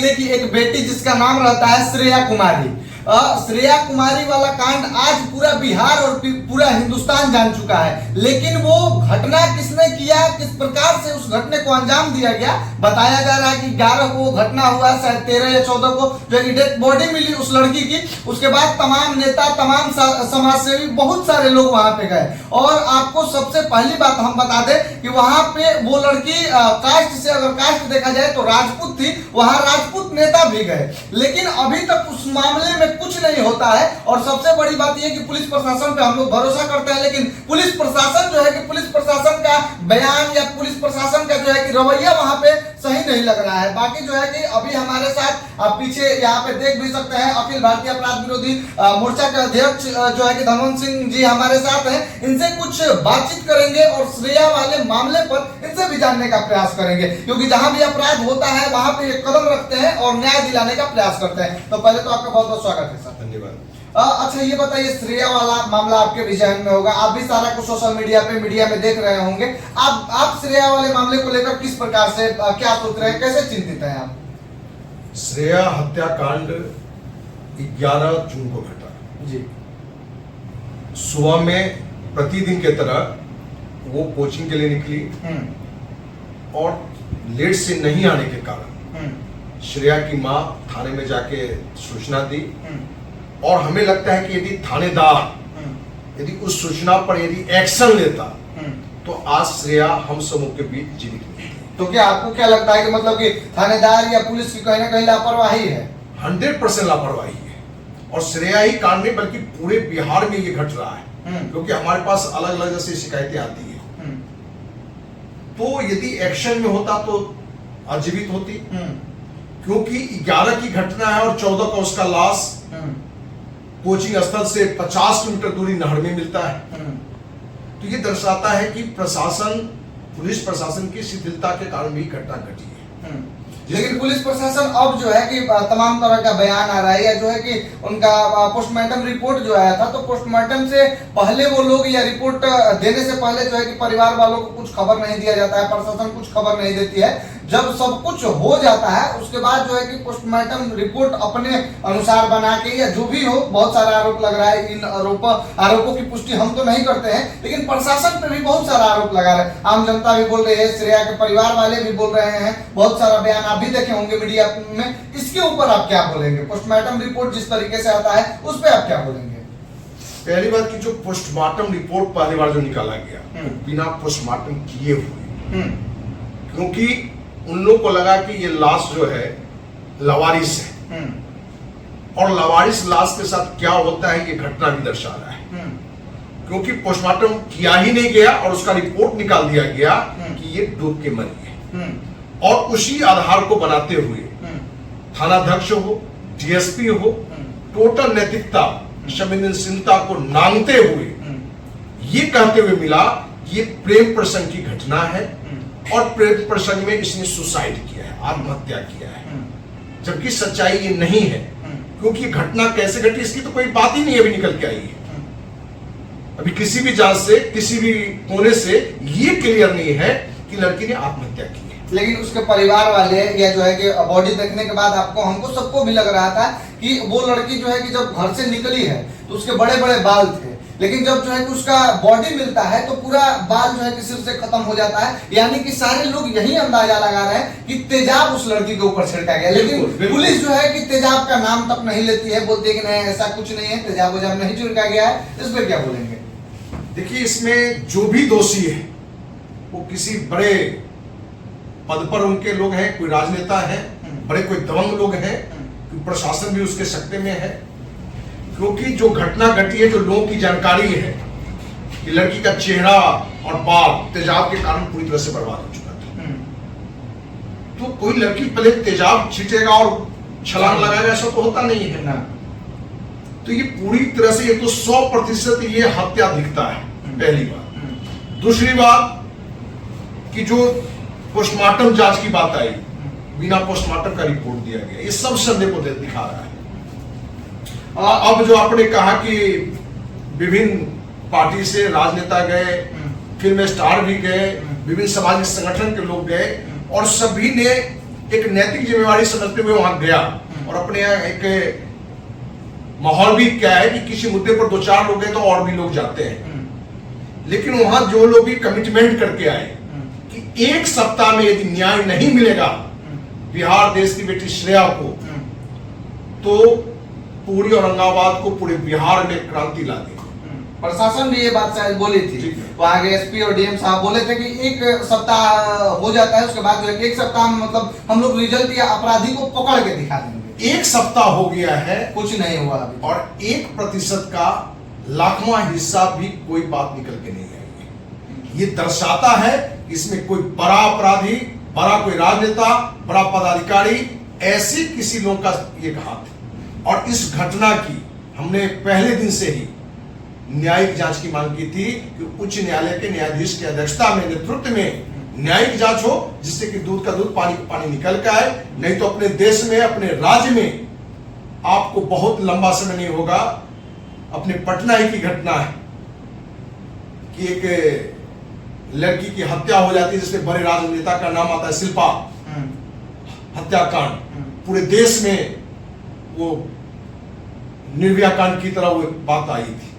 काबिले की एक बेटी जिसका नाम रहता है श्रेया कुमारी। श्रेया कुमारी वाला कांड आज पूरा बिहार और पूरा हिंदुस्तान जान चुका है, लेकिन वो घटना किसने किया, किस प्रकार से उस घटने को अंजाम दिया गया, बताया जा रहा है कि 11 को वो घटना हुआ, शायद 13 या 14 को जो डेड बॉडी मिली उस लड़की की। उसके बाद तमाम नेता, तमाम समाजसेवी, बहुत सारे लोग वहां पे गए। और आपको सबसे पहली बात हम बता दें कि वहां पे वो लड़की कास्ट से, अगर कास्ट देखा जाए तो राजपूत थी, वहां राजपूत नेता भी गए, लेकिन अभी तक उस मामले में कुछ नहीं होता है। और सबसे बड़ी बात यह कि पुलिस प्रशासन पे हम लोग भरोसा करते हैं, लेकिन पुलिस प्रशासन जो है कि पुलिस प्रशासन का बयान या पुलिस प्रशासन का जो है कि रवैया वहां पे सही नहीं लग रहा है। बाकी जो है कि अभी हमारे साथ आप पीछे यहाँ पे देख भी सकते हैं, अखिल भारतीय अपराध विरोधी मोर्चा के अध्यक्ष जो है कि धनवंत सिंह जी हमारे साथ हैं। इनसे कुछ बातचीत करेंगे और श्रेया वाले मामले पर इनसे भी जानने का प्रयास करेंगे, क्योंकि जहां भी अपराध होता है वहां पे एक कदम रखते हैं और न्याय दिलाने का प्रयास करते हैं। तो पहले तो आपका बहुत बहुत स्वागत है सर। धन्यवाद। अच्छा ये बताइए, श्रेया वाला मामला आपके भी जहन में होगा, आप भी सारा कुछ सोशल मीडिया में देख रहे होंगे। आप श्रेया वाले मामले को लेकर किस प्रकार से क्या सोच रहे हैं, कैसे चिंतित हैं आप? श्रेया हत्याकांड 11 जून को घटा जी। सुबह में प्रतिदिन के तरह वो कोचिंग के लिए निकली और लेट से नहीं आने के कारण श्रेया की मां थाने में जाके सूचना दी। और हमें लगता है कि यदि थानेदार यदि उस सूचना पर यदि एक्शन लेता तो आज श्रेया हम समूह के बीच जीवित नहीं थी। तो क्या आपको क्या लगता है कि मतलब कि थानेदार या पुलिस की कहीं ना कहीं लापरवाही है? 100% लापरवाही है। और श्रेया ही कांड नहीं बल्कि पूरे बिहार में ये घट रहा है, क्योंकि हमारे पास अलग अलग जैसे शिकायतें आती है। तो यदि एक्शन में होता तो अजीवित होती, क्योंकि 11 की घटना है और 14 का उसका लाश कोचिंग स्थल से 50 किलोमीटर दूरी नहर में मिलता है। तो ये दर्शाता है कि प्रशासन, पुलिस प्रशासन की शिथिलता के कारण भी घटना घटी है। लेकिन पुलिस प्रशासन अब जो है कि तमाम तरह का बयान आ रहा है, या जो है कि उनका पोस्टमार्टम रिपोर्ट जो आया था, तो पोस्टमार्टम से पहले वो लोग या रिपोर्ट देने से पहले जो है कि परिवार वालों को कुछ खबर नहीं दिया जाता है, प्रशासन कुछ खबर नहीं देती है। जब सब कुछ हो जाता है उसके बाद जो है कि पोस्टमार्टम रिपोर्ट अपने अनुसार बना के, या जो भी हो, बहुत सारा आरोप लग रहा है। इन आरोपों की पुष्टि हम तो नहीं करते हैं, लेकिन प्रशासन पे भी बहुत सारा आरोप लगा रहे हैं। आम जनता भी बोल रही है, श्रेया के परिवार वाले भी बोल रहे हैं, बहुत सारा बयान आप भी देखे होंगे मीडिया में। इसके ऊपर आप क्या बोलेंगे? पोस्टमार्टम रिपोर्ट जिस तरीके से आता है उस पर आप क्या बोलेंगे? पहली बात की जो पोस्टमार्टम रिपोर्ट पहली बार जो निकाला गया बिना पोस्टमार्टम किए हुए, क्योंकि उन लोग को लगा कि ये लाश जो है लवारिस है, और लवारिस लाश के साथ क्या होता है ये घटना भी दर्शा रहा है। क्योंकि पोस्टमार्टम किया ही नहीं गया और उसका रिपोर्ट निकाल दिया गया कि ये डूब के मरी है। और उसी आधार को बनाते हुए थानाध्यक्ष हो, डीएसपी हो, टोटल नैतिकता, संवेदनशीलता को नांगते हुए ये कहते हुए मिला ये प्रेम प्रसंग की घटना है और प्रेम प्रसंग में इसने सुसाइड किया है, आत्महत्या किया है, जबकि सच्चाई ये नहीं है। क्योंकि घटना कैसे घटी इसकी तो कोई बात ही नहीं अभी निकल के आई है। अभी किसी भी जांच से, किसी भी कोने से ये क्लियर नहीं है कि लड़की ने आत्महत्या की है। लेकिन उसके परिवार वाले या जो है कि बॉडी देखने के बाद हमको सबको भी लग रहा था कि वो लड़की जो है कि जब घर से निकली है तो उसके बड़े बड़े बाल थे, लेकिन जब जो है कि उसका बॉडी मिलता है तो पूरा बाल जो है कि सिर से खत्म हो जाता है। यानी कि सारे लोग यही अंदाजा लगा रहे हैं कि तेजाब उस लड़की के ऊपर छिड़का गया, लेकिन पुलिस जो है कि तेजाब का नाम तक नहीं लेती है, बोलती है कि नहीं ऐसा कुछ नहीं है, तेजाब वजाब नहीं छिड़का गया है। इस पर क्या बोलेंगे? देखिए, इसमें जो भी दोषी है वो किसी बड़े पद पर उनके लोग हैं, कोई राजनेता है, बड़े कोई दबंग लोग हैं, प्रशासन भी उसके सकते में है। क्योंकि जो घटना घटी है, जो लोगों की जानकारी है कि लड़की का चेहरा और बाल तेजाब के कारण पूरी तरह से बर्बाद हो चुका था। तो कोई लड़की पहले तेजाब छींटेगा और छलांग लगाएगा, ऐसा तो होता नहीं है ना। तो ये पूरी तरह से ये तो 100% ये हत्या दिखता है, पहली बात। दूसरी बात कि जो पोस्टमार्टम जांच की बात आई, बिना पोस्टमार्टम का रिपोर्ट दिया गया, ये सब संदेह को दिखा रहा है। अब जो आपने कहा कि विभिन्न पार्टी से राजनेता गए, फिल्म स्टार भी गए, विभिन्न सामाजिक संगठन के लोग गए और सभी ने एक नैतिक जिम्मेवारी समझते हुए वहां गया और अपने यहाँ एक माहौल भी क्या है कि किसी मुद्दे पर 2-4 लोग गए तो और भी लोग जाते हैं, लेकिन वहां जो लोग भी कमिटमेंट करके आए कि 1 सप्ताह में यदि न्याय नहीं मिलेगा बिहार देश की बेटी श्रेया को, तो पूरी औरंगाबाद को, पूरे बिहार में क्रांति ला देगी। प्रशासन भी ये बात शायद बोली थी, वहां के एसपी और डीएम साहब बोले थे कि 1 सप्ताह हो जाता है, उसके बाद जो है 1 सप्ताह में मतलब हम लोग रिजल्ट या अपराधी को पकड़ के दिखा देंगे। 1 सप्ताह हो गया है, कुछ नहीं हुआ अभी, और 1% का लाखवां हिस्सा भी कोई बात निकल के नहीं आई। ये दर्शाता है इसमें कोई बड़ा अपराधी, बड़ा कोई राजनेता, बड़ा पदाधिकारी, ऐसे किसी लोगों का एक हाथ है। और इस घटना की हमने पहले दिन से ही न्यायिक जांच की मांग की थी कि उच्च न्यायालय के न्यायाधीश की अध्यक्षता में, नेतृत्व में न्यायिक जांच हो, जिससे कि दूध का दूध पानी का पानी निकल के आए। नहीं तो अपने देश में, अपने राज्य में आपको बहुत लंबा समय नहीं होगा। अपने पटना ही की घटना है कि एक लड़की की हत्या हो जाती है, जिससे बड़े राजनेता का नाम आता है, शिल्पा हत्याकांड। पूरे देश में वो निर्भया कांड की तरह वो बात आई थी,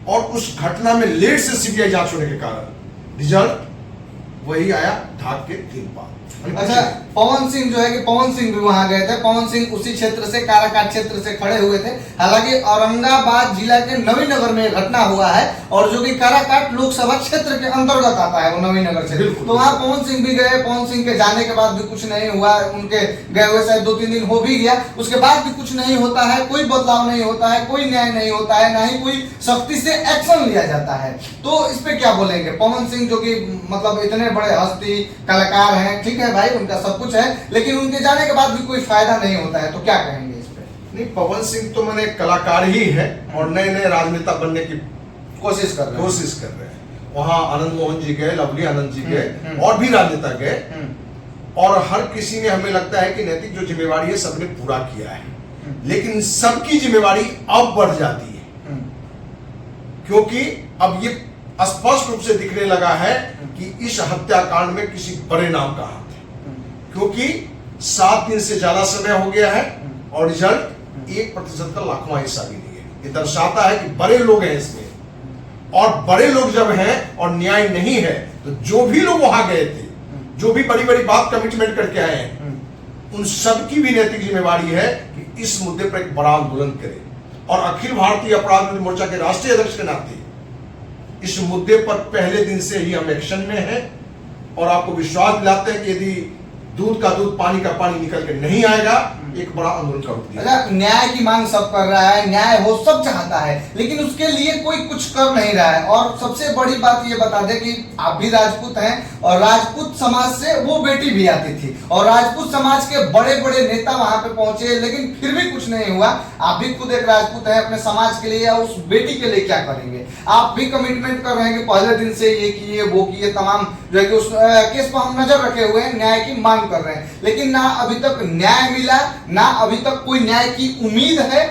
और उस घटना में लेट से सीबीआई जांच होने के कारण रिजल्ट वही आया ढाक के 3 बार। अच्छा, पवन सिंह जो है कि पवन सिंह भी वहां गए थे। पवन सिंह उसी क्षेत्र से, काराकाट क्षेत्र से खड़े हुए थे। हालांकि औरंगाबाद जिला के नवीनगर में घटना हुआ है, और जो कि काराकाट लोकसभा क्षेत्र के अंतर्गत आता है वो नवीनगर से। तो वहां पवन सिंह भी गए। पवन सिंह के जाने के बाद भी कुछ नहीं हुआ, उनके गए हुए शायद 2-3 दिन हो भी गया, उसके बाद भी कुछ नहीं होता है, कोई बदलाव नहीं होता है, कोई न्याय नहीं होता है, ना ही कोई सख्ती से एक्शन लिया जाता है। तो इस पे क्या बोलेंगे? पवन सिंह जो कि मतलब इतने बड़े हस्ती कलाकार हैं, ठीक है भाई, उनका सब कुछ है, लेकिन उनके जाने के बाद भी कोई फायदा नहीं होता है, तो क्या कहेंगे इस पे? नहीं, पवन सिंह तो मैंने कलाकार ही है और नए नए राजनेता बनने की कोशिश कर रहे हैं। वहां आनंद मोहन जी गए, लवली आनंद जी गए, और भी राजनेता गए, और हर किसी ने, हमें लगता है कि नैतिक जो जिम्मेवारी है सबने पूरा किया है, लेकिन सबकी जिम्मेवारी अब बढ़ जाती है, क्योंकि अब ये स्पष्ट रूप से दिखने लगा है कि इस हत्याकांड में किसी बड़े नाम का हाथ है, क्योंकि 7 दिन से ज्यादा समय हो गया है और रिजल्ट 1% का लाखवां हिस्सा भी नहीं है। ये दर्शाता है कि बड़े लोग हैं इसमें, और बड़े लोग जब हैं और न्याय नहीं है, तो जो भी लोग वहां गए थे, जो भी बड़ी बड़ी बात कमिटमेंट करके आए हैं, उन सबकी भी नैतिक जिम्मेवारी है कि इस मुद्दे पर एक बड़ा आंदोलन करें। और अखिल भारतीय अपराध विरोधी मोर्चा के राष्ट्रीय अध्यक्ष के नाते इस मुद्दे पर पहले दिन से ही हम एक्शन में हैं, और आपको विश्वास दिलाते हैं कि यदि दूध का दूध पानी का पानी निकल के नहीं आएगा, एक बड़ा आंदोलन का रूप दिया। न्याय की मांग सब कर रहा है, न्याय हो सब चाहता है, लेकिन उसके लिए कोई कुछ कर नहीं रहा है। और सबसे बड़ी बात ये बता दे कि आप भी राजपूत हैं, और राजपूत समाज से वो बेटी भी आती थी, और राजपूत समाज के बड़े बड़े नेता वहां पे पहुंचे, लेकिन फिर भी कुछ नहीं हुआ। आप भी खुद एक राजपूत हैं, अपने समाज के लिए या उस बेटी के लिए क्या करेंगे? आप भी कमिटमेंट कर रहे हैं कि पहले दिन से ये किए वो किए, तमाम जो है कि उस केस पर हम नजर रखे हुए हैं, न्याय की मांग कर रहे हैं, लेकिन ना अभी तक न्याय मिला, ना अभी तक कोई न्याय की उम्मीद है।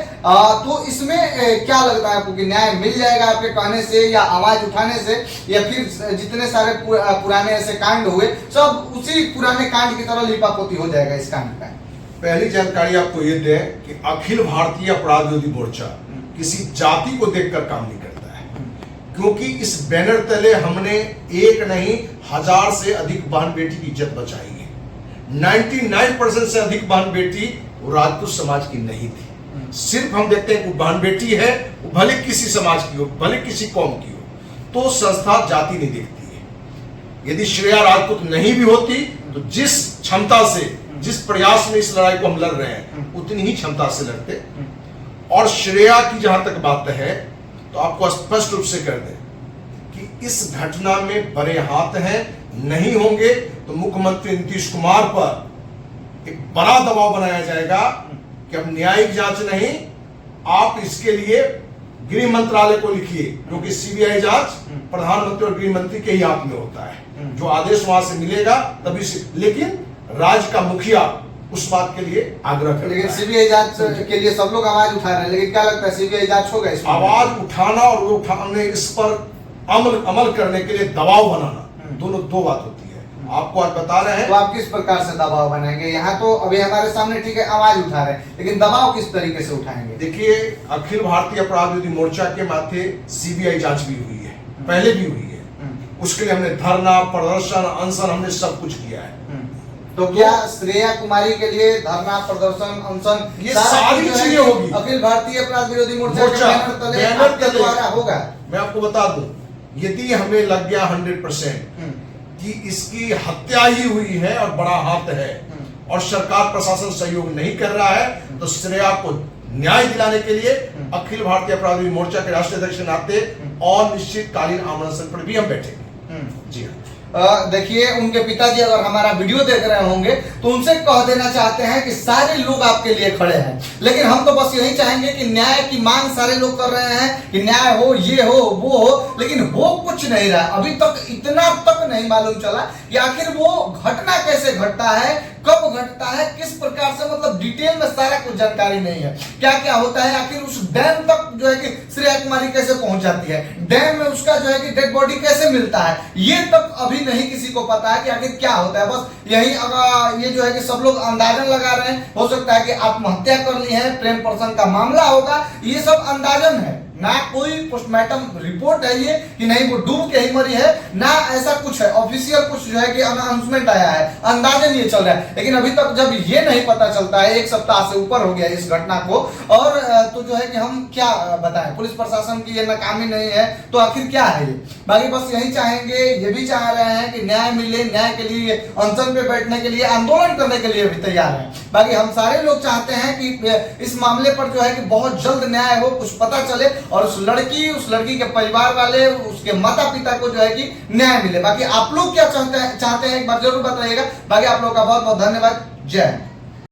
तो इसमें क्या लगता है आपको कि न्याय मिल जाएगा आपके कहने से, या आवाज उठाने से, या फिर जितने सारे पुराने ऐसे कांड हुए सब उसी पुराने कांड की तरह लिपापोती हो जाएगा इस कांड का? पहली जानकारी आपको ये दें कि अखिल भारतीय अपराध विरोधी मोर्चा किसी जाति को देखकर काम नहीं करता है, क्योंकि इस बैनर तले हमने एक नहीं 1000 से अधिक बहन बेटी की इज्जत बचाई है। 99% से अधिक बहन बेटी वो राजपूत समाज की नहीं थी। सिर्फ हम देखते हैं कि बहन बेटी है, वो भले किसी समाज की हो, भले किसी कौम की हो, तो संस्था जाति नहीं देखती है। यदि श्रेया राजपूत नहीं भी होती, तो जिस क्षमता से, जिस प्रयास में इस लड़ाई को हम लड़ रहे हैं, उतनी ही क्षमता से लड़ते। और श्रेया की जहां तक बात है, तो आपको स्पष्ट रूप से कर दें कि इस घटना में बड़े हाथ हैं, नहीं होंगे तो मुख्यमंत्री नीतीश कुमार पर एक बड़ा दबाव बनाया जाएगा कि अब न्यायिक जांच नहीं, आप इसके लिए गृह मंत्रालय को लिखिए, क्योंकि सीबीआई जांच प्रधानमंत्री और गृह मंत्री के ही हाथ में होता है। जो आदेश वहां से मिलेगा तभी से, लेकिन राज्य का मुखिया उस बात के लिए आग्रह करता है। लेकिन सीबीआई जांच के लिए सब लोग आवाज उठा रहे हैं, लेकिन क्या लगता है सीबीआई जांच होगा? आवाज उठाना और वो उठाने, इस पर अमल करने के लिए दबाव बनाना, दोनों दो बात होती है। आपको आज बता रहे तो हैं। आप किस प्रकार से दबाव बनाएंगे? यहाँ तो अभी हमारे सामने ठीक है आवाज उठा रहे हैं, लेकिन दबाव किस तरीके से उठाएंगे? देखिए, अखिल भारतीय अपराध विरोधी मोर्चा के माथे सीबीआई जांच भी हुई है, पहले भी हुई है। उसके लिए हमने धरना, प्रदर्शन, अनशन, हमने सब कुछ किया है। तो क्या श्रेया कुमारी के लिए धरना, प्रदर्शन, अनशन ये सारा सारी कुछ जो है चीजें होगी। अखिल भारतीय अपराध विरोधी मोर्चा के बैनर तले बैनर आपके तले द्वारा होगा? मैं आपको बता दूं, यदि हमें लग गया 100% कि इसकी हत्या ही हुई है और बड़ा हाथ है और सरकार प्रशासन सहयोग नहीं कर रहा है, तो श्रेया को न्याय दिलाने के लिए अखिल भारतीय अपराध विरोधी मोर्चा के राष्ट्रीय अध्यक्ष के नाते अनिश्चितकालीन आमरण पर भी हम बैठेंगे। जी हाँ। देखिए, उनके पिताजी अगर हमारा वीडियो देख रहे होंगे तो उनसे कह देना चाहते हैं कि सारे लोग आपके लिए खड़े हैं, लेकिन हम तो बस यही चाहेंगे कि न्याय की मांग सारे लोग कर रहे हैं कि न्याय हो, ये हो, वो हो, लेकिन हो कुछ नहीं रहा। अभी तक इतना तक नहीं मालूम चला कि आखिर वो घटना कैसे घटता है, कब घटता है, किस प्रकार से, मतलब डिटेल में सारा कुछ जानकारी नहीं है। क्या क्या होता है, आखिर उस डैम तक जो है कि श्रेया कुमारी कैसे पहुंच जाती है, डैम में उसका जो है कि डेड बॉडी कैसे मिलता है, ये तक अभी नहीं किसी को पता है कि आखिर क्या होता है। बस यही अगर ये जो है कि सब लोग अंदाजन लगा रहे हैं, हो सकता है कि आत्महत्या कर ली है, प्रेम प्रसंग का मामला होगा, ये सब अंदाजन है, ना कोई पोस्टमार्टम रिपोर्ट है ये कि नहीं वो डूब के ही मरी है, ना ऐसा कुछ है ऑफिशियल कुछ जो है कि अनाउंसमेंट आया है, अंदाजन ये चल रहा है। लेकिन अभी तक जब ये नहीं पता चलता है, एक सप्ताह से ऊपर हो गया इस घटना को, और तो जो है कि हम क्या बताएं, पुलिस प्रशासन की ये नाकामी नहीं है तो आखिर क्या है ये? बाकी बस यही चाहेंगे, ये भी चाह रहे हैं कि न्याय मिले, न्याय के लिए अनशन पे बैठने के लिए, आंदोलन करने के लिए भी तैयार है। बाकी हम सारे लोग चाहते हैं कि इस मामले पर जो है कि बहुत जल्द न्याय हो, कुछ पता चले और उस लड़की के परिवार वाले, उसके माता पिता को जो है कि न्याय मिले। बाकी आप लोग क्या चाहते हैं एक बार जरूर बताइएगा। बाकी आप लोग का बहुत बहुत धन्यवाद। जय हिंद।